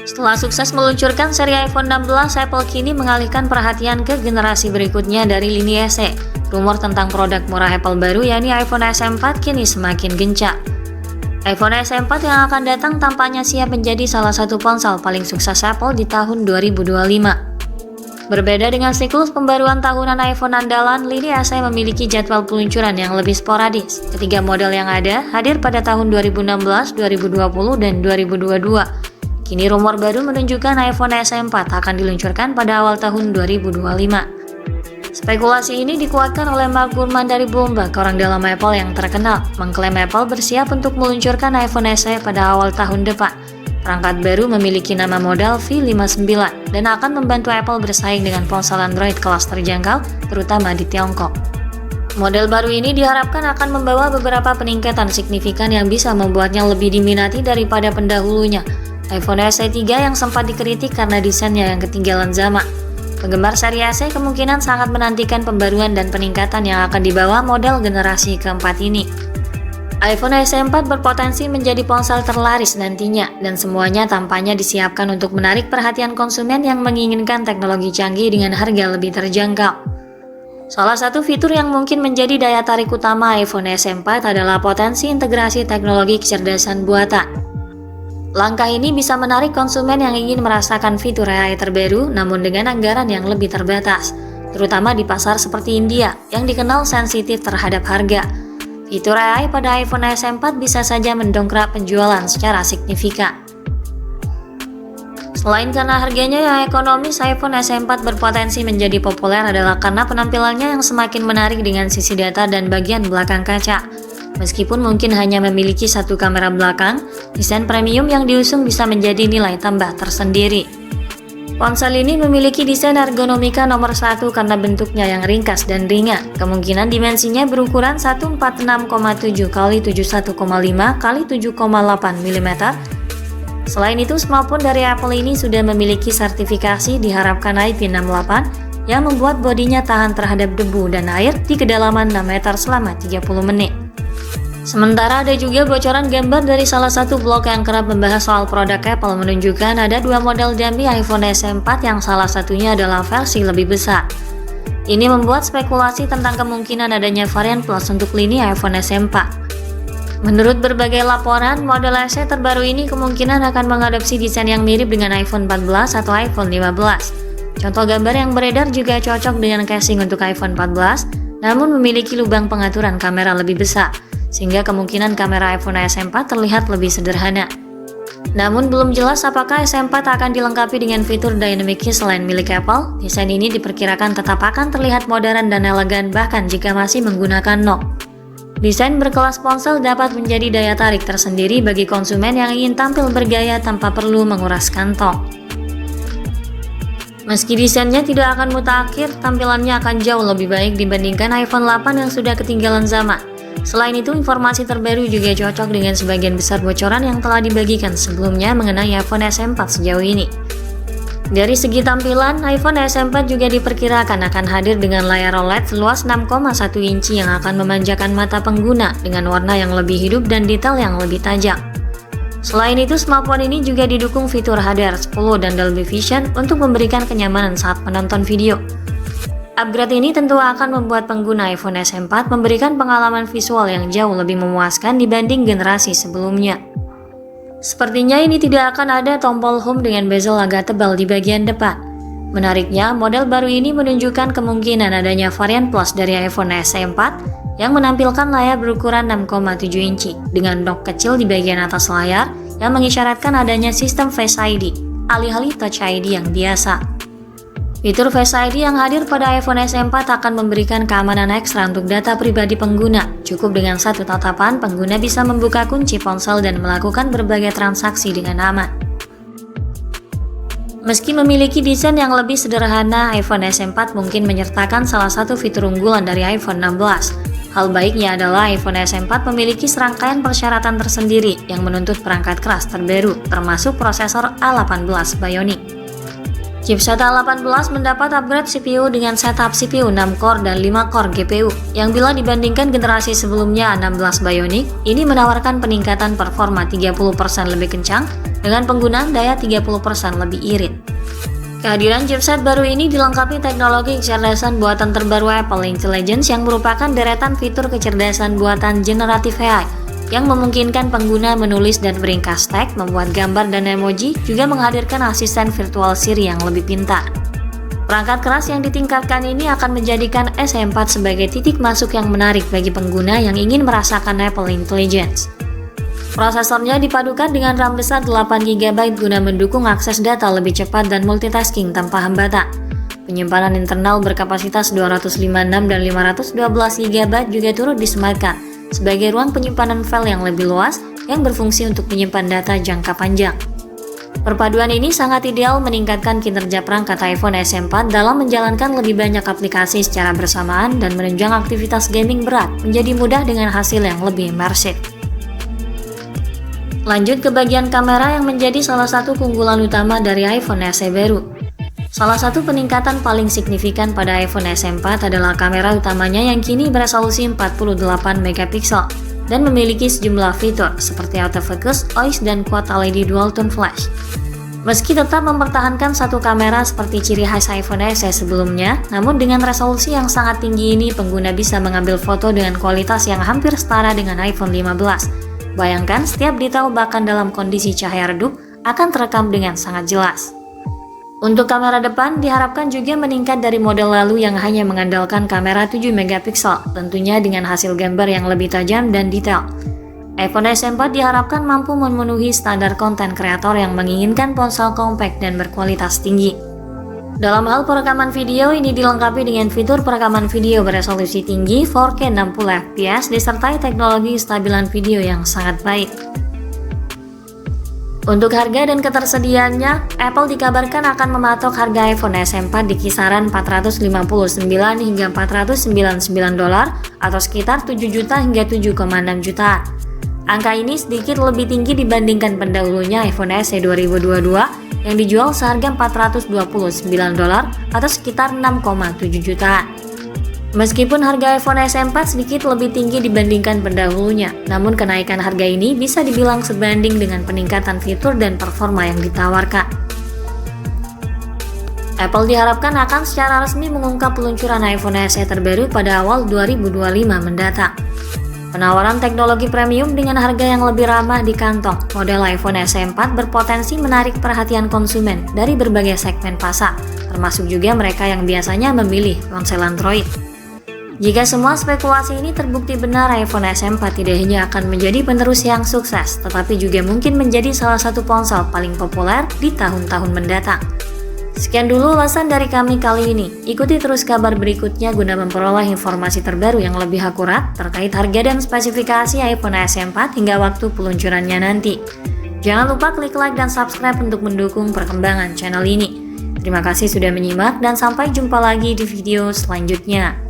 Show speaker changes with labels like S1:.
S1: Setelah sukses meluncurkan seri iPhone 16, Apple kini mengalihkan perhatian ke generasi berikutnya dari lini SE. Rumor tentang produk murah Apple baru yakni iPhone SE4 kini semakin gencar. iPhone SE4 yang akan datang tampaknya siap menjadi salah satu ponsel paling sukses Apple di tahun 2025. Berbeda dengan siklus pembaruan tahunan iPhone andalan, lini SE memiliki jadwal peluncuran yang lebih sporadis. Ketiga model yang ada hadir pada tahun 2016, 2020, dan 2022. Kini rumor baru menunjukkan iPhone SE4 akan diluncurkan pada awal tahun 2025. Spekulasi ini dikuatkan oleh Mark Gurman dari Bloomberg, orang dalam Apple yang terkenal, mengklaim Apple bersiap untuk meluncurkan iPhone SE pada awal tahun depan. Perangkat baru memiliki nama model V59 dan akan membantu Apple bersaing dengan ponsel Android kelas terjangkau, terutama di Tiongkok. Model baru ini diharapkan akan membawa beberapa peningkatan signifikan yang bisa membuatnya lebih diminati daripada pendahulunya, iPhone SE3 yang sempat dikritik karena desainnya yang ketinggalan zaman. Penggemar seri SE kemungkinan sangat menantikan pembaruan dan peningkatan yang akan dibawa model generasi keempat ini. iPhone SE4 berpotensi menjadi ponsel terlaris nantinya, dan semuanya tampaknya disiapkan untuk menarik perhatian konsumen yang menginginkan teknologi canggih dengan harga lebih terjangkau. Salah satu fitur yang mungkin menjadi daya tarik utama iPhone SE4 adalah potensi integrasi teknologi kecerdasan buatan. Langkah ini bisa menarik konsumen yang ingin merasakan fitur AI terbaru namun dengan anggaran yang lebih terbatas, terutama di pasar seperti India yang dikenal sensitif terhadap harga. Fitur AI pada iPhone SE4 bisa saja mendongkrak penjualan secara signifikan. Selain karena harganya yang ekonomis, iPhone SE4 berpotensi menjadi populer adalah karena penampilannya yang semakin menarik dengan sisi data dan bagian belakang kaca. Meskipun mungkin hanya memiliki satu kamera belakang, desain premium yang diusung bisa menjadi nilai tambah tersendiri. Ponsel ini memiliki desain ergonomika nomor 1 karena bentuknya yang ringkas dan ringan. Kemungkinan dimensinya berukuran 146,7 x 71,5 x 7,8 mm. Selain itu, smartphone dari Apple ini sudah memiliki sertifikasi diharapkan IP68 yang membuat bodinya tahan terhadap debu dan air di kedalaman 6 meter selama 30 menit. Sementara ada juga bocoran gambar dari salah satu blog yang kerap membahas soal produk Apple menunjukkan ada dua model dummy iPhone SE4 yang salah satunya adalah versi lebih besar. Ini membuat spekulasi tentang kemungkinan adanya varian Plus untuk lini iPhone SE4. Menurut berbagai laporan, model SE terbaru ini kemungkinan akan mengadopsi desain yang mirip dengan iPhone 14 atau iPhone 15. Contoh gambar yang beredar juga cocok dengan casing untuk iPhone 14, namun memiliki lubang pengaturan kamera lebih besar, sehingga kemungkinan kamera iPhone SE4 terlihat lebih sederhana. Namun belum jelas apakah SE4 akan dilengkapi dengan fitur Dynamic Key selain milik Apple. Desain ini diperkirakan tetap akan terlihat modern dan elegan bahkan jika masih menggunakan knob. Desain berkelas ponsel dapat menjadi daya tarik tersendiri bagi konsumen yang ingin tampil bergaya tanpa perlu menguras kantong. Meski desainnya tidak akan mutakhir, tampilannya akan jauh lebih baik dibandingkan iPhone 8 yang sudah ketinggalan zaman. Selain itu, informasi terbaru juga cocok dengan sebagian besar bocoran yang telah dibagikan sebelumnya mengenai iPhone SE4 sejauh ini. Dari segi tampilan, iPhone SE4 juga diperkirakan akan hadir dengan layar OLED seluas 6,1 inci yang akan memanjakan mata pengguna dengan warna yang lebih hidup dan detail yang lebih tajam. Selain itu, smartphone ini juga didukung fitur HDR10 dan Dolby Vision untuk memberikan kenyamanan saat menonton video. Upgrade ini tentu akan membuat pengguna iPhone SE4 memberikan pengalaman visual yang jauh lebih memuaskan dibanding generasi sebelumnya. Sepertinya ini tidak akan ada tombol home dengan bezel agak tebal di bagian depan. Menariknya, model baru ini menunjukkan kemungkinan adanya varian Plus dari iPhone SE4 yang menampilkan layar berukuran 6,7 inci dengan dock kecil di bagian atas layar yang mengisyaratkan adanya sistem Face ID, alih-alih Touch ID yang biasa. Fitur Face ID yang hadir pada iPhone SE4 akan memberikan keamanan ekstra untuk data pribadi pengguna. Cukup dengan satu tatapan, pengguna bisa membuka kunci ponsel dan melakukan berbagai transaksi dengan aman. Meski memiliki desain yang lebih sederhana, iPhone SE4 mungkin menyertakan salah satu fitur unggulan dari iPhone 16. Hal baiknya adalah iPhone SE4 memiliki serangkaian persyaratan tersendiri yang menuntut perangkat keras terbaru, termasuk prosesor A18 Bionic. Chipset A18 mendapat upgrade CPU dengan setup CPU 6 core dan 5 core GPU, yang bila dibandingkan generasi sebelumnya 16 Bionic, ini menawarkan peningkatan performa 30% lebih kencang dengan penggunaan daya 30% lebih irit. Kehadiran chipset baru ini dilengkapi teknologi kecerdasan buatan terbaru Apple Intelligence yang merupakan deretan fitur kecerdasan buatan generatif AI yang memungkinkan pengguna menulis dan meringkas teks, membuat gambar dan emoji, juga menghadirkan asisten virtual Siri yang lebih pintar. Perangkat keras yang ditingkatkan ini akan menjadikan SE4 sebagai titik masuk yang menarik bagi pengguna yang ingin merasakan Apple Intelligence. Prosesornya dipadukan dengan RAM besar 8GB guna mendukung akses data lebih cepat dan multitasking tanpa hambatan. Penyimpanan internal berkapasitas 256 dan 512GB juga turut disematkan sebagai ruang penyimpanan file yang lebih luas yang berfungsi untuk menyimpan data jangka panjang. Perpaduan ini sangat ideal meningkatkan kinerja perangkat iPhone SE4 dalam menjalankan lebih banyak aplikasi secara bersamaan dan menunjang aktivitas gaming berat menjadi mudah dengan hasil yang lebih imersif. Lanjut ke bagian kamera yang menjadi salah satu keunggulan utama dari iPhone SE baru. Salah satu peningkatan paling signifikan pada iPhone SE4 adalah kamera utamanya yang kini beresolusi 48 megapiksel dan memiliki sejumlah fitur seperti autofocus, OIS, dan Quad LED Dual Tone Flash. Meski tetap mempertahankan satu kamera seperti ciri khas iPhone SE sebelumnya, namun dengan resolusi yang sangat tinggi ini pengguna bisa mengambil foto dengan kualitas yang hampir setara dengan iPhone 15. Bayangkan setiap detail bahkan dalam kondisi cahaya redup akan terekam dengan sangat jelas. Untuk kamera depan diharapkan juga meningkat dari model lalu yang hanya mengandalkan kamera 7 megapiksel, tentunya dengan hasil gambar yang lebih tajam dan detail. iPhone SE4 diharapkan mampu memenuhi standar konten kreator yang menginginkan ponsel kompak dan berkualitas tinggi. Dalam hal perekaman video, ini dilengkapi dengan fitur perekaman video beresolusi tinggi 4K 60fps disertai teknologi stabilan video yang sangat baik. Untuk harga dan ketersediaannya, Apple dikabarkan akan mematok harga iPhone SE4 di kisaran $459 hingga $499 atau sekitar 7 juta hingga 7,6 jutaan. Angka ini sedikit lebih tinggi dibandingkan pendahulunya iPhone SE 2022 yang dijual seharga $429 atau sekitar 6,7 jutaan. Meskipun harga iPhone SE4 sedikit lebih tinggi dibandingkan pendahulunya, namun kenaikan harga ini bisa dibilang sebanding dengan peningkatan fitur dan performa yang ditawarkan. Apple diharapkan akan secara resmi mengungkap peluncuran iPhone SE terbaru pada awal 2025 mendatang. Penawaran teknologi premium dengan harga yang lebih ramah di kantong, model iPhone SE4 berpotensi menarik perhatian konsumen dari berbagai segmen pasar, termasuk juga mereka yang biasanya memilih ponsel Android. Jika semua spekulasi ini terbukti benar, iPhone SE4 tidak hanya akan menjadi penerus yang sukses, tetapi juga mungkin menjadi salah satu ponsel paling populer di tahun-tahun mendatang. Sekian dulu ulasan dari kami kali ini. Ikuti terus kabar berikutnya guna memperoleh informasi terbaru yang lebih akurat terkait harga dan spesifikasi iPhone SE4 hingga waktu peluncurannya nanti. Jangan lupa klik like dan subscribe untuk mendukung perkembangan channel ini. Terima kasih sudah menyimak dan sampai jumpa lagi di video selanjutnya.